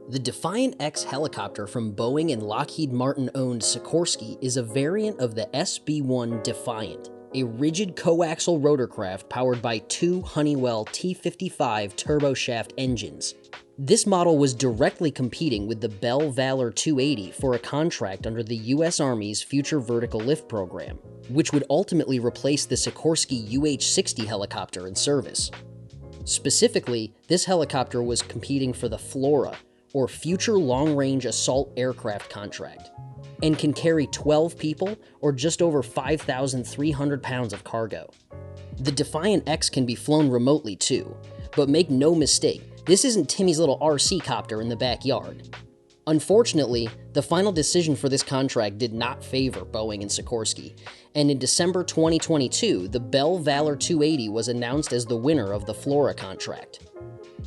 The Defiant X helicopter from Boeing and Lockheed Martin-owned Sikorsky is a variant of the SB-1 Defiant, a rigid coaxial rotorcraft powered by two Honeywell T55 turboshaft engines. This model was directly competing with the Bell Valor 280 for a contract under the U.S. Army's Future Vertical Lift program, which would ultimately replace the Sikorsky UH-60 helicopter in service. Specifically, this helicopter was competing for the FLRAA, or Future Long-Range Assault Aircraft contract, and can carry 12 people or just over 5,300 pounds of cargo. The Defiant X can be flown remotely too, but make no mistake, this isn't Timmy's little RC copter in the backyard. Unfortunately, the final decision for this contract did not favor Boeing and Sikorsky, and in December 2022, the Bell Valor 280 was announced as the winner of the FLRAA contract.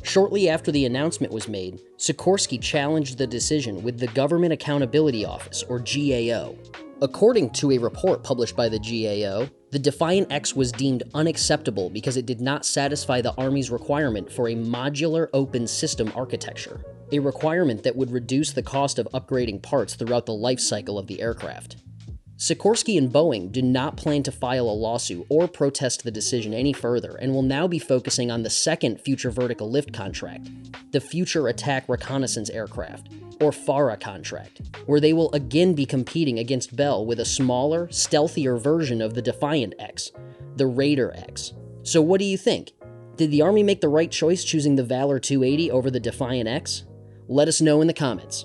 Shortly after the announcement was made, Sikorsky challenged the decision with the Government Accountability Office, or GAO. According to a report published by the GAO, the Defiant X was deemed unacceptable because it did not satisfy the Army's requirement for a modular open system architecture, a requirement that would reduce the cost of upgrading parts throughout the life cycle of the aircraft. Sikorsky and Boeing do not plan to file a lawsuit or protest the decision any further and will now be focusing on the second Future Vertical Lift contract, the Future Attack Reconnaissance Aircraft, or FARA contract, where they will again be competing against Bell with a smaller, stealthier version of the Defiant X, the Raider X. So what do you think? Did the Army make the right choice choosing the Valor 280 over the Defiant X? Let us know in the comments.